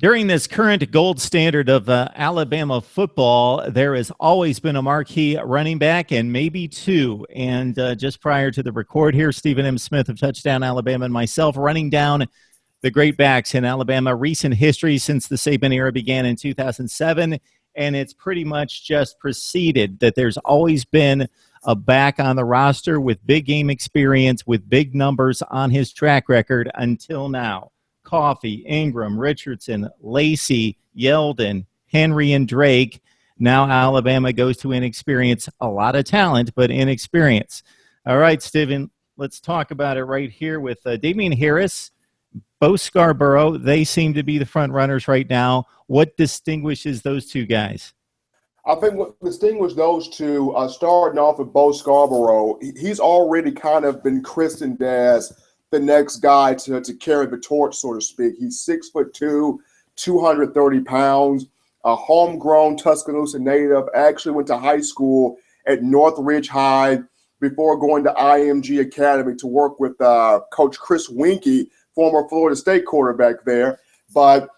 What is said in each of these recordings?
During this current gold standard of Alabama football, there has always been a marquee running back and maybe two. And just prior to the record here, Stephen M. Smith of Touchdown Alabama and myself running down the great backs in Alabama recent history since the Saban era began in 2007. And it's pretty much just proceeded that there's always been a back on the roster with big game experience, with big numbers on his track record until now. Coffee, Ingram, Richardson, Lacey, Yeldon, Henry, and Drake. Now Alabama goes to inexperience. A lot of talent, but inexperience. All right, Steven, let's talk about it right here with Damien Harris, Bo Scarbrough. They seem to be the front runners right now. What distinguishes those two guys? I think what distinguishes those two, starting off with Bo Scarbrough, he's already kind of been christened as the next guy to carry the torch, so to speak. He's 6'2", 230 pounds, a homegrown Tuscaloosa native, actually went to high school at Northridge High before going to IMG Academy to work with Coach Chris Winkie, former Florida State quarterback there. But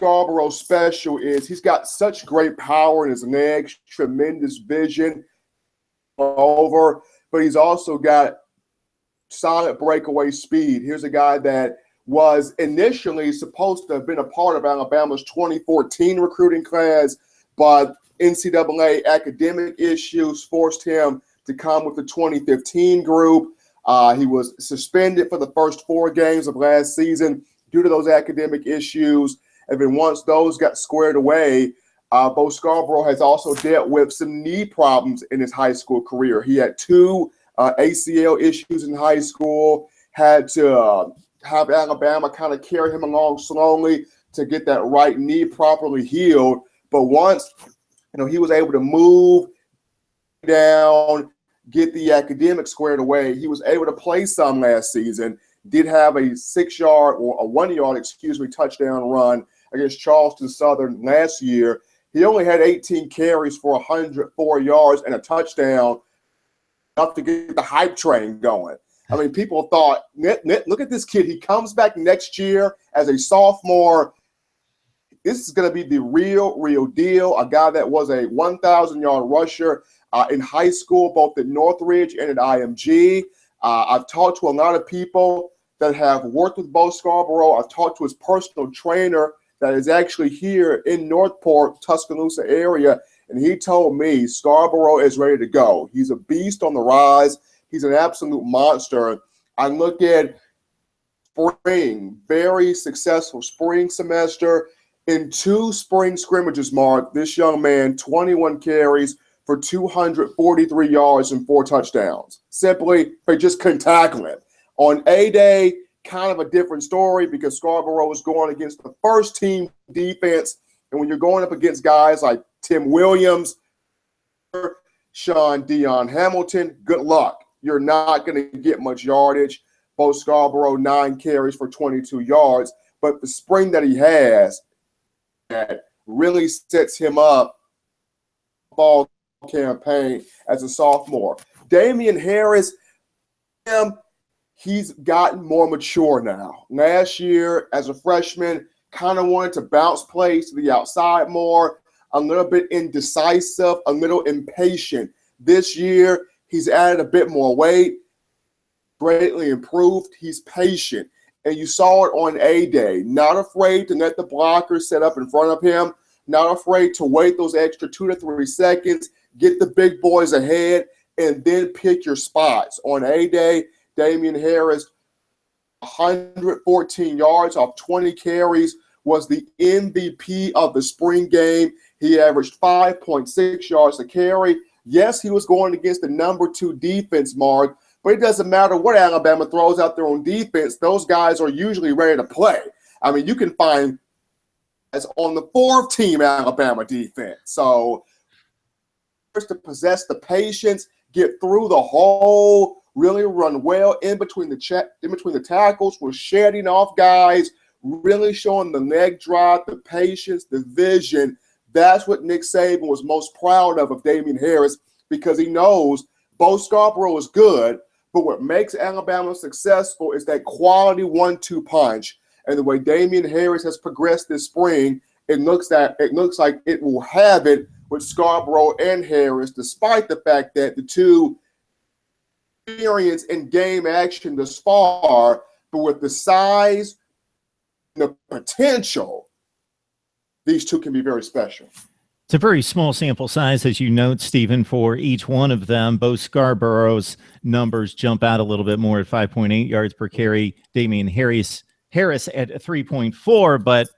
Scarborough's special is he's got such great power in his legs, tremendous vision over, but he's also got solid breakaway speed. Here's a guy that was initially supposed to have been a part of Alabama's 2014 recruiting class, but NCAA academic issues forced him to come with the 2015 group. He was suspended for the first 4 games of last season due to those academic issues. And then once those got squared away, Bo Scarbrough has also dealt with some knee problems in his high school career. He had 2 ACL issues in high school, had to have Alabama kind of carry him along slowly to get that right knee properly healed. But once, he was able to move down, get the academics squared away, he was able to play some last season, did have a 6-yard or a 1-yard, touchdown run against Charleston Southern last year. He only had 18 carries for 104 yards and a touchdown, enough to get the hype train going. I mean, people thought, look at this kid. He comes back next year as a sophomore. This is going to be the real deal. A guy that was a 1,000-yard rusher in high school, both at Northridge and at IMG. I've talked to a lot of people that have worked with Bo Scarbrough. I've talked to his personal trainer that is actually here in Northport, Tuscaloosa area. And he told me Scarbrough is ready to go. He's a beast on the rise. He's an absolute monster. I look at spring, very successful spring semester. In 2 spring scrimmages, Mark, this young man, 21 carries for 243 yards and 4 touchdowns. Simply, they just couldn't tackle him. On A-Day, kind of a different story because Scarbrough was going against the first-team defense. And when you're going up against guys like Tim Williams, Sean Dion Hamilton, good luck. You're not going to get much yardage. Bo Scarbrough, 9 carries for 22 yards. But the spring that he has that really sets him up ball campaign as a sophomore. Damien Harris, he's gotten more mature now. Last year, as a freshman, kind of wanted to bounce plays to the outside more, a little bit indecisive, a little impatient. This year, he's added a bit more weight, greatly improved. He's patient. And you saw it on A-Day. Not afraid to let the blockers set up in front of him, not afraid to wait those extra 2 to 3 seconds, get the big boys ahead, and then pick your spots. On A-Day, Damien Harris, 114 yards off 20 carries, was the MVP of the spring game. He averaged 5.6 yards a carry. Yes, he was going against the number 2 defense, Mark, but it doesn't matter what Alabama throws out there on defense. Those guys are usually ready to play. I mean, you can find as on the 4th-team Alabama defense. So first to possess the patience, get through the hole, really run well in between the tackles, was shedding off guys, really showing the leg drive, the patience, the vision. That's what Nick Saban was most proud of Damien Harris, because he knows Bo Scarbrough is good, but what makes Alabama successful is that quality 1-2 punch. and the way Damien Harris has progressed this spring, it looks like it will have it with Scarbrough and Harris, despite the fact that the two experience in game action thus far, but with the size and the potential, these two can be very special. It's a very small sample size, as you note, Stephen, for each one of them. Both Scarborough's numbers jump out a little bit more at 5.8 yards per carry. Damien Harris at 3.4, but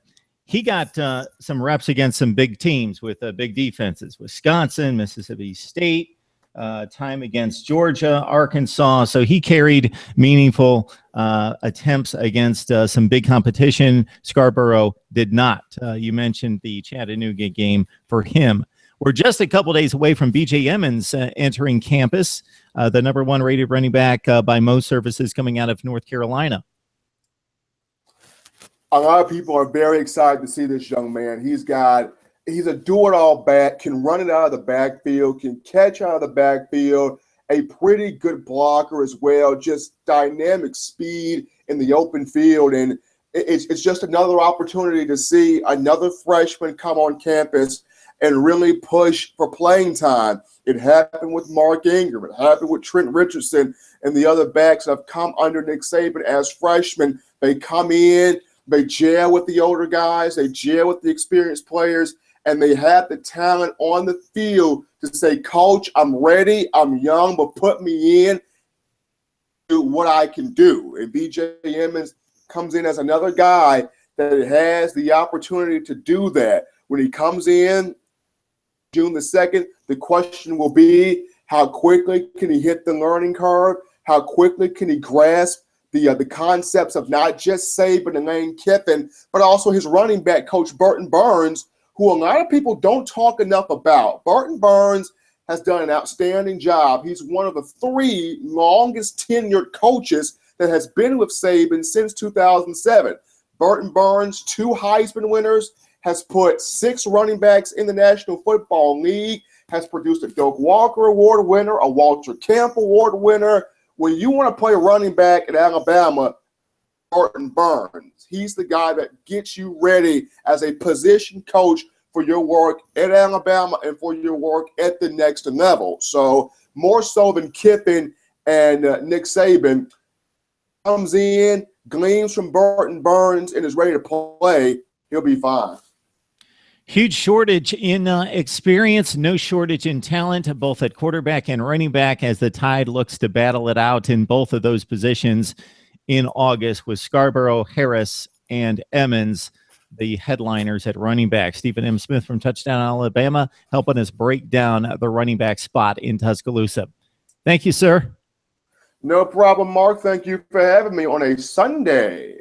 he got some reps against some big teams with big defenses, Wisconsin, Mississippi State, time against Georgia, Arkansas. So he carried meaningful attempts against some big competition. Scarbrough did not. You mentioned the Chattanooga game for him. We're just a couple days away from B.J. Emmons entering campus, the #1 rated running back by most services coming out of North Carolina. A lot of people are very excited to see this young man. He's a do-it-all back, can run it out of the backfield, can catch out of the backfield, a pretty good blocker as well, just dynamic speed in the open field. And it's just another opportunity to see another freshman come on campus and really push for playing time. It happened with Mark Ingram. It happened with Trent Richardson and the other backs that have come under Nick Saban as freshmen. They come in, they gel with the older guys, they gel with the experienced players, and they have the talent on the field to say, Coach, I'm ready, I'm young, but put me in, do what I can do. And B.J. Emmons comes in as another guy that has the opportunity to do that. When he comes in June the 2nd, the question will be, how quickly can he hit the learning curve? How quickly can he grasp the concepts of not just Saban and Lane Kiffin, but also his running back coach, Burton Burns, who a lot of people don't talk enough about. Burton Burns has done an outstanding job. He's one of the 3 longest tenured coaches that has been with Saban since 2007. Burton Burns, 2 Heisman winners, has put 6 running backs in the National Football League, has produced a Doak Walker Award winner, a Walter Camp Award winner. When you want to play running back at Alabama, Burton Burns, he's the guy that gets you ready as a position coach for your work at Alabama and for your work at the next level. So more so than Kiffin and Nick Saban, comes in, gleams from Burton Burns, and is ready to play, he'll be fine. Huge shortage in experience, no shortage in talent, both at quarterback and running back, as the Tide looks to battle it out in both of those positions in August with Scarbrough, Harris, and Emmons, the headliners at running back. Stephen M. Smith from Touchdown Alabama helping us break down the running back spot in Tuscaloosa. Thank you, sir. No problem, Mark. Thank you for having me on a Sunday.